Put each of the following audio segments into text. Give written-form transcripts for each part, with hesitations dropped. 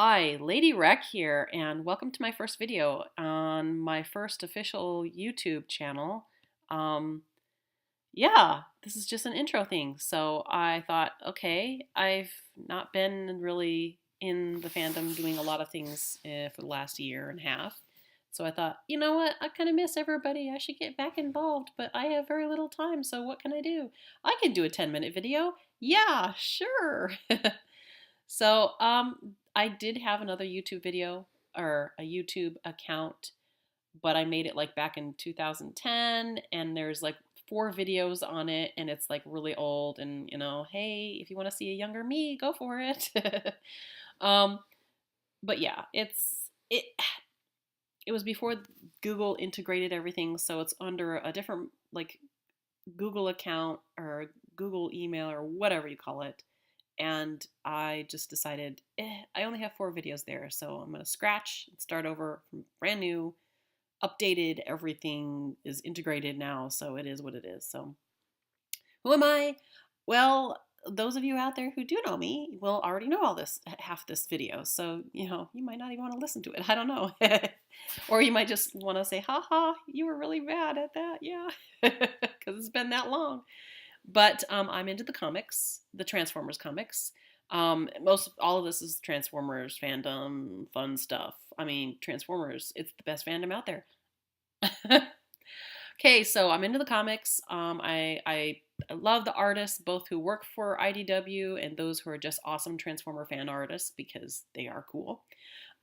Hi, Lady Rec here, and welcome to my first video on my first official YouTube channel. Um, yeah, this is just an intro thing. So I thought, okay, I've not been really in the fandom doing a lot of things for the last year and a half. So I thought, you know what, I kind of miss everybody. I should get back involved, but I have very little time, so what can I do? I can do a 10-minute video. Yeah, sure. So I did have another YouTube video or a YouTube account, but I made it like back in 2010, and there's like four videos on it, and it's like really old. And hey, if you want to see a younger me, go for it. um, but yeah, it was before Google integrated everything, so it's under a different like Google account or Google email or whatever you call it. And I just decided, I only have four videos there, so I'm going to scratch and start over from brand new, updated. Everything is integrated now, so it is what it is. So who am I? Well, those of you out there who do know me will already know all this, half this video. So, you might not even want to listen to it. I don't know. Or you might just want to say, ha ha, you were really bad at that. Yeah. Because it's been that long. But I'm into the comics, the Transformers comics. Most all of this is Transformers fandom, fun stuff. I mean, Transformers, it's the best fandom out there. Okay, so I'm into the comics. I love the artists, both who work for IDW and those who are just awesome Transformer fan artists because they are cool.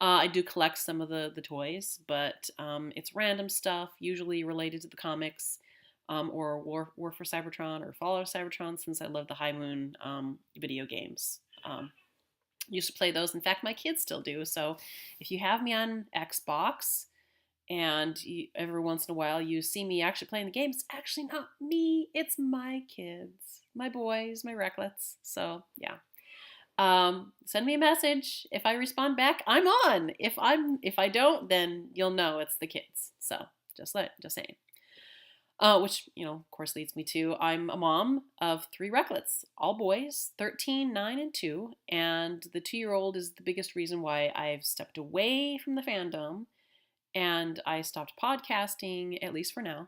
I do collect some of the toys, but it's random stuff, usually related to the comics, or War for Cybertron or Fall of Cybertron, since I love the High Moon video games. Used to play those. In fact, my kids still do. So if you have me on Xbox and every once in a while you see me actually playing the game, it's actually not me. It's my kids, my boys, my Recklets. So yeah. Send me a message. If I respond back, I'm on. If I don't, then you'll know it's the kids. So just saying. Which, of course, leads me to I'm a mom of three Recklets, all boys, 13, 9, and 2. And the 2-year-old is the biggest reason why I've stepped away from the fandom and I stopped podcasting, at least for now.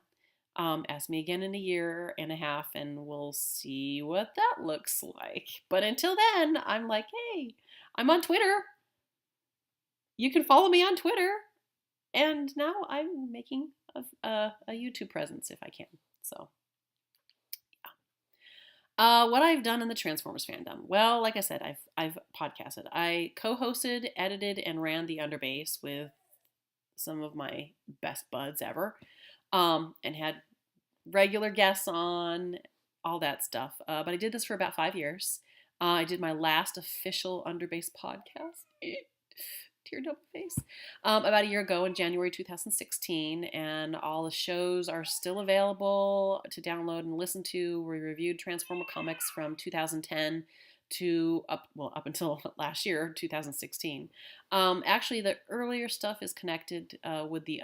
Ask me again in a year and a half, and we'll see what that looks like. But until then, I'm like, hey, I'm on Twitter. You can follow me on Twitter. And now I'm making a YouTube presence if I can. So, yeah. What I've done in the Transformers fandom. Well, like I said, I've podcasted. I co-hosted, edited, and ran the Underbase with some of my best buds ever, and had regular guests on, all that stuff. But I did this for about 5 years. I did my last official Underbase podcast. Teared up face. About a year ago in January 2016, and all the shows are still available to download and listen to. We reviewed Transformer comics from 2010 to up until last year, 2016. Actually, the earlier stuff is connected with the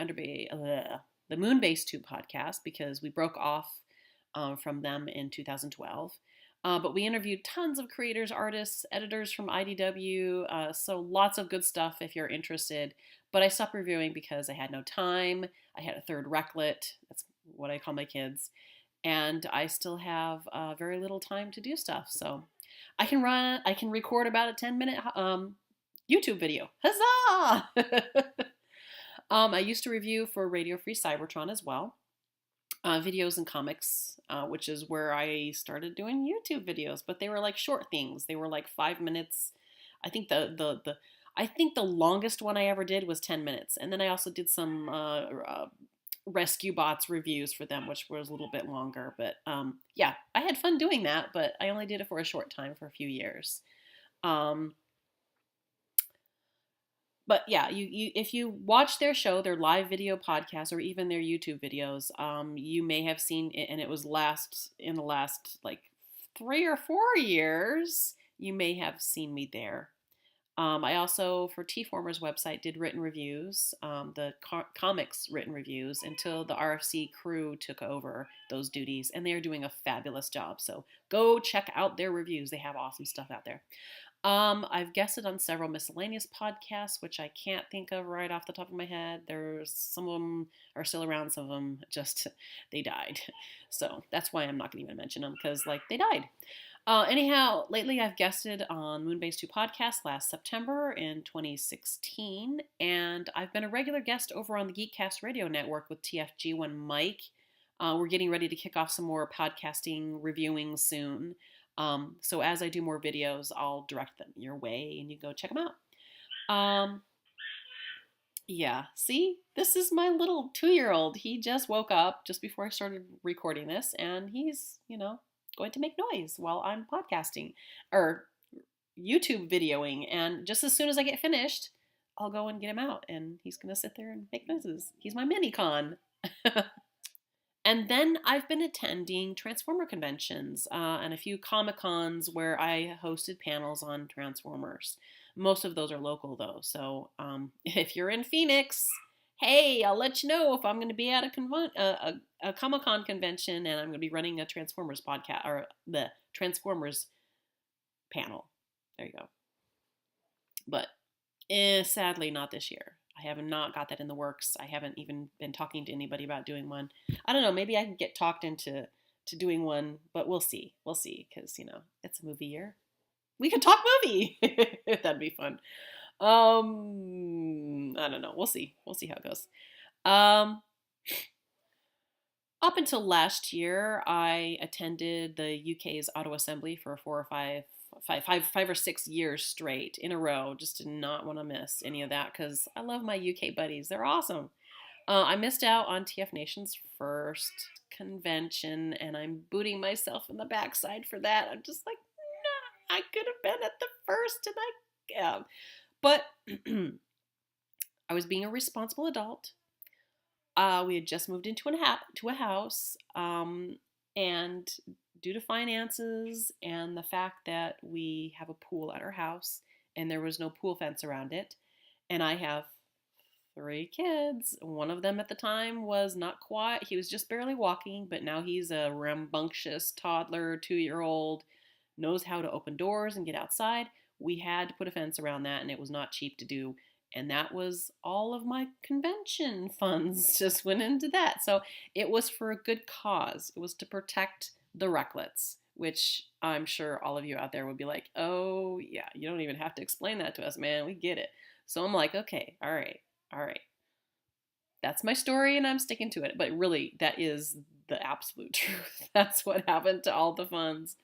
the Moonbase 2 podcast because we broke off from them in 2012. But we interviewed tons of creators, artists, editors from IDW, so lots of good stuff if you're interested. But I stopped reviewing because I had no time. I had a third Recklet, that's what I call my kids, and I still have very little time to do stuff. So I can record about a 10-minute YouTube video. Huzzah! I used to review for Radio Free Cybertron as well. Videos and comics, which is where I started doing YouTube videos. But they were like short things. They were like 5 minutes. I think the longest one I ever did was 10 minutes. And then I also did some Rescue Bots reviews for them, which was a little bit longer. But yeah, I had fun doing that, but I only did it for a short time, for a few years. But yeah, you if you watch their show, their live video podcast, or even their YouTube videos, you may have seen it, and it was in the last like 3 or 4 years. You may have seen me there. I also, for T-Former's website, did written reviews, the comics written reviews, until the RFC crew took over those duties, and they are doing a fabulous job. So go check out their reviews. They have awesome stuff out there. I've guested on several miscellaneous podcasts, which I can't think of right off the top of my head. There's some of them are still around, some of them just they died. So that's why I'm not going to even mention them because like they died. Anyhow, lately I've guested on Moonbase 2 podcast last September in 2016, and I've been a regular guest over on the Geekcast Radio Network with TFG1 Mike. We're getting ready to kick off some more podcasting reviewing soon. So as I do more videos, I'll direct them your way and you go check them out. Yeah, see, this is my little 2-year-old. He just woke up just before I started recording this, and he's, going to make noise while I'm podcasting or YouTube videoing. And just as soon as I get finished, I'll go and get him out, and he's going to sit there and make noises. He's my mini con. And then I've been attending Transformer conventions and a few Comic Cons where I hosted panels on Transformers. Most of those are local though, so if you're in Phoenix, hey, I'll let you know if I'm going to be at a Comic Con convention and I'm going to be running a Transformers podcast or the Transformers panel. There you go. But sadly, not this year. I have not got that in the works. I haven't even been talking to anybody about doing one. I don't know. Maybe I can get talked into doing one, but we'll see. We'll see because it's a movie year. We could talk movie. That'd be fun. I don't know. We'll see. We'll see how it goes. Up until last year, I attended the UK's Auto Assembly for 5 or 6 years straight in a row. Just did not want to miss any of that because I love my UK buddies. They're awesome. I missed out on TFNation's first convention, and I'm booting myself in the backside for that. I'm just like, nah, I could have been at the first, and but I was being a responsible adult. We had just moved into a house, and due to finances and the fact that we have a pool at our house and there was no pool fence around it, and I have 3 kids. One of them at the time was not quite, he was just barely walking, but now he's a rambunctious toddler, 2-year-old, knows how to open doors and get outside. We had to put a fence around that, and it was not cheap to do. And that was all of my convention funds just went into that. So it was for a good cause. It was to protect the Recklets, which I'm sure all of you out there would be like, oh yeah, you don't even have to explain that to us, man. We get it. So I'm like, okay, all right. That's my story and I'm sticking to it. But really, that is the absolute truth. That's what happened to all the funds.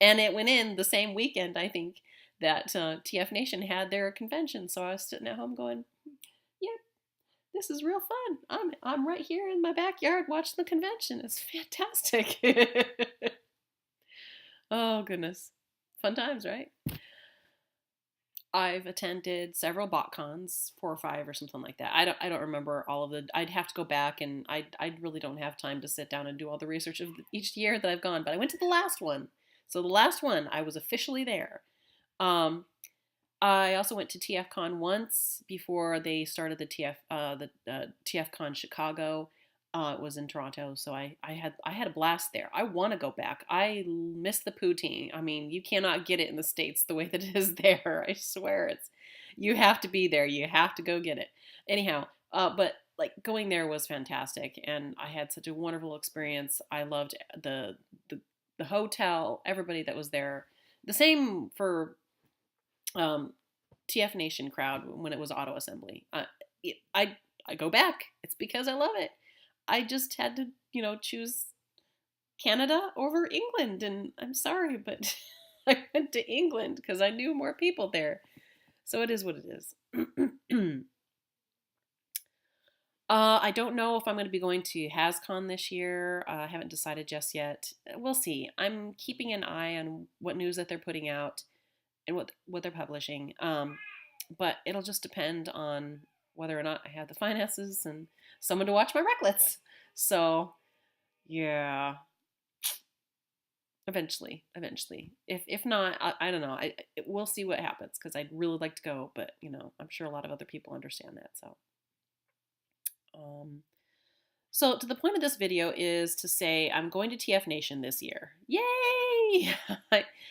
And it went in the same weekend, I think, that TFNation had their convention. So I was sitting at home going, yep, this is real fun. I'm right here in my backyard watching the convention. It's fantastic. Oh, goodness. Fun times, right? I've attended several BotCons, 4 or 5 or something like that. I don't remember all of the. I'd have to go back, and I really don't have time to sit down and do all the research of each year that I've gone. But I went to the last one. So the last one, I was officially there. I also went to TFCon once before they started the TFCon Chicago. It was in Toronto, so I had a blast there. I want to go back. I miss the poutine. I mean, you cannot get it in the States the way that it is there. I swear you have to be there. You have to go get it. Anyhow, but like going there was fantastic, and I had such a wonderful experience. I loved the hotel, everybody that was there. The same for TFNation crowd when it was Auto Assembly. I go back. It's because I love it. I just had to, choose Canada over England, and I'm sorry, but I went to England because I knew more people there. So it is what it is. I don't know if I'm going to be going to HasCon this year. I haven't decided just yet. We'll see. I'm keeping an eye on what news that they're putting out and what they're publishing. But it'll just depend on whether or not I have the finances and someone to watch my Recklets. So, yeah. Eventually. If not, I don't know. We'll see what happens because I'd really like to go, but I'm sure a lot of other people understand that. So to the point of this video is to say I'm going to TFNation this year. Yay!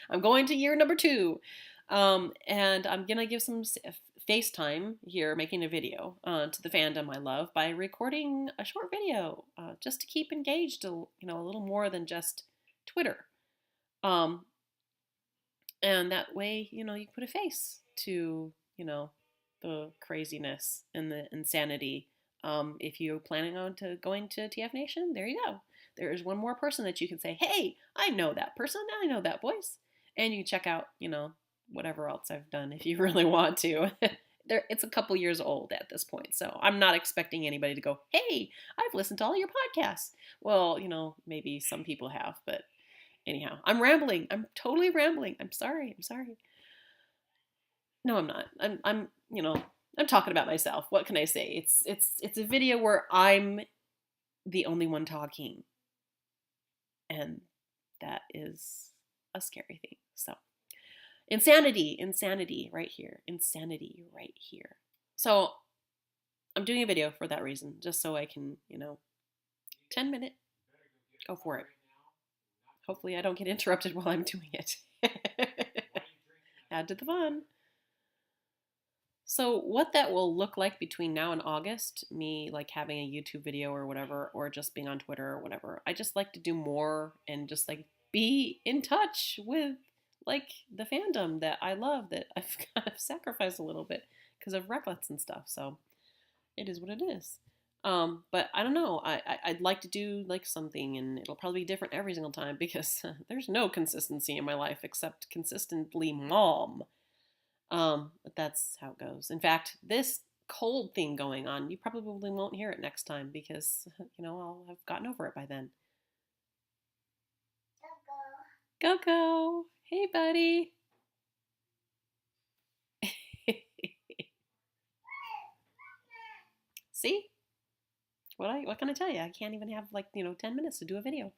I'm going to year number 2. And I'm gonna give some FaceTime here, making a video to the fandom I love by recording a short video, just to keep engaged, a little more than just Twitter. Um, and that way, you put a face to, the craziness and the insanity. If you're planning on going to TFNation, there you go. There is one more person that you can say, hey, I know that person, I know that voice. And you check out, whatever else I've done if you really want to. It's a couple years old at this point, so I'm not expecting anybody to go, hey, I've listened to all your podcasts. Well, maybe some people have, but anyhow, I'm rambling. I'm totally rambling. I'm sorry. No, I'm not. I'm talking about myself. What can I say? It's a video where I'm the only one talking, and that is a scary thing. So, insanity right here. Insanity right here. So, I'm doing a video for that reason, just so I can, 10-minute, go for it. Hopefully I don't get interrupted while I'm doing it. Add to the fun. So what that will look like between now and August, me like having a YouTube video or whatever, or just being on Twitter or whatever, I just like to do more and just like be in touch with like the fandom that I love, that I've kind of sacrificed a little bit because of Recklets and stuff. So it is what it is. But I don't know. I'd like to do like something, and it'll probably be different every single time because there's no consistency in my life except consistently mom. But that's how it goes. In fact, this cold thing going on, you probably won't hear it next time because, I'll have gotten over it by then. Go. Hey, buddy. See? What can I tell you? I can't even have 10 minutes to do a video.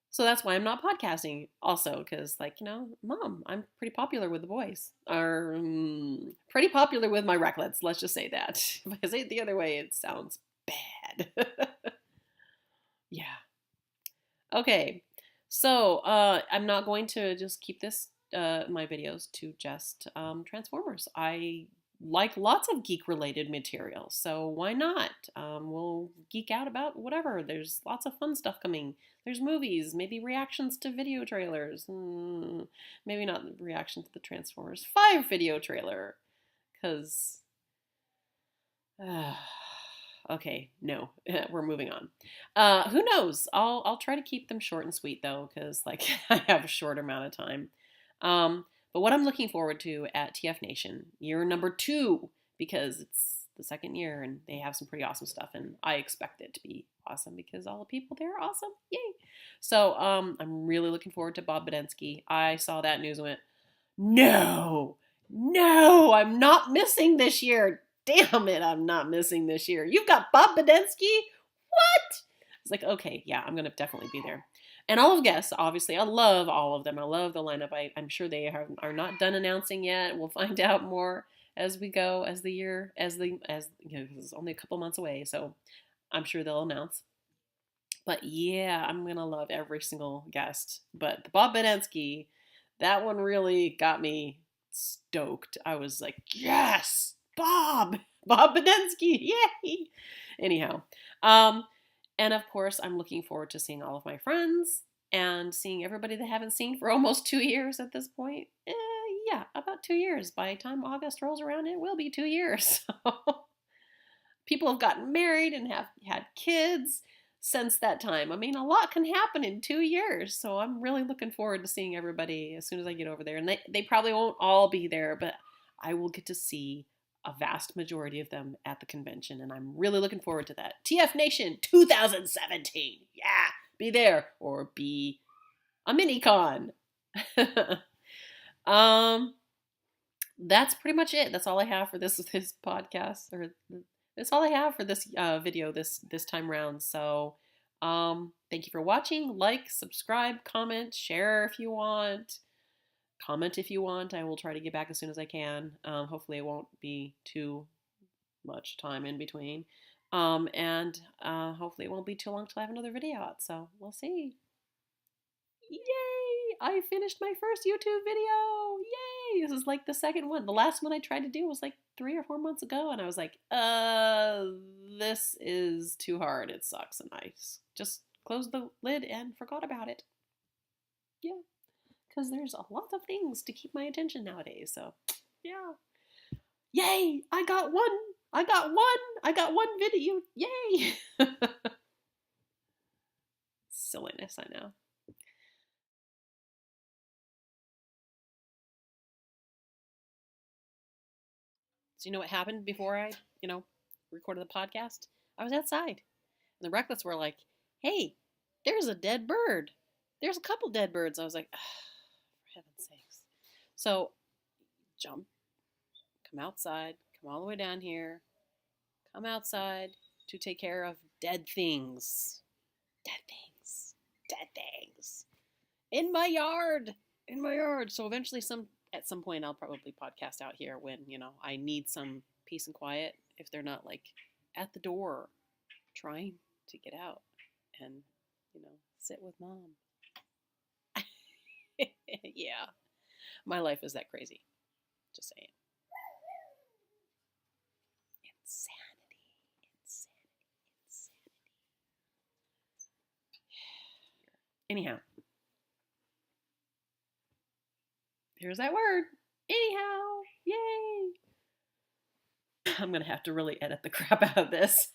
So that's why I'm not podcasting also, because mom, I'm pretty popular with the boys. Or pretty popular with my Recklets, let's just say that. If I say it the other way, it sounds bad. Yeah. Okay. So I'm not going to just keep my videos to just Transformers. I like lots of geek related material, so why not? We'll geek out about whatever. There's lots of fun stuff coming. There's movies, maybe reactions to video trailers. Maybe not reaction to the Transformers 5 video trailer, because okay, no, we're moving on. Who knows? I'll try to keep them short and sweet though, because I have a short amount of time. But what I'm looking forward to at TFNation, year number 2, because it's the second year and they have some pretty awesome stuff, and I expect it to be awesome because all the people there are awesome. Yay! So I'm really looking forward to Bob Badensky. I saw that news and went, no, I'm not missing this year. Damn it, I'm not missing this year. You've got Bob Badensky? What? It's like, okay, yeah, I'm going to definitely be there. And all of guests, obviously, I love all of them. I love the lineup. I'm sure they are not done announcing yet. We'll find out more as we go, as it's only a couple months away. So I'm sure they'll announce. But yeah, I'm going to love every single guest. But the Bob Badensky, that one really got me stoked. I was like, yes, Bob Badensky, yay! Anyhow, and of course, I'm looking forward to seeing all of my friends and seeing everybody that I haven't seen for almost 2 years at this point. Yeah, about 2 years. By the time August rolls around, it will be 2 years. People have gotten married and have had kids since that time. I mean, a lot can happen in 2 years. So I'm really looking forward to seeing everybody as soon as I get over there. And they probably won't all be there, but I will get to see a vast majority of them at the convention, and I'm really looking forward to that. TFNation 2017. Yeah, be there or be a mini con. That's pretty much it. That's all I have for this podcast, or that's all I have for this video this time round. So thank you for watching. Like, subscribe, comment, share if you want. Comment if you want. I will try to get back as soon as I can. Hopefully it won't be too much time in between. And hopefully it won't be too long till I have another video out. So we'll see. Yay! I finished my first YouTube video. Yay! This is like the second one. The last one I tried to do was like 3 or 4 months ago, and I was like, this is too hard. It sucks. And I just closed the lid and forgot about it. Yeah, because there's a lot of things to keep my attention nowadays. So, yeah. Yay! I got one! I got one! I got one video! Yay! Silliness, I know. So you know what happened before I, recorded the podcast? I was outside. And the Recklets were like, hey, there's a dead bird. There's a couple dead birds. I was like, for heaven's sakes. So jump, come outside, come all the way down here, come outside to take care of dead things. Dead things. Dead things. In my yard. In my yard. So eventually at some point I'll probably podcast out here when, I need some peace and quiet if they're not like at the door trying to get out and, sit with mom. Yeah. My life is that crazy. Just saying. Insanity. Anyhow. Here's that word. Anyhow. Yay. I'm going to have to really edit the crap out of this.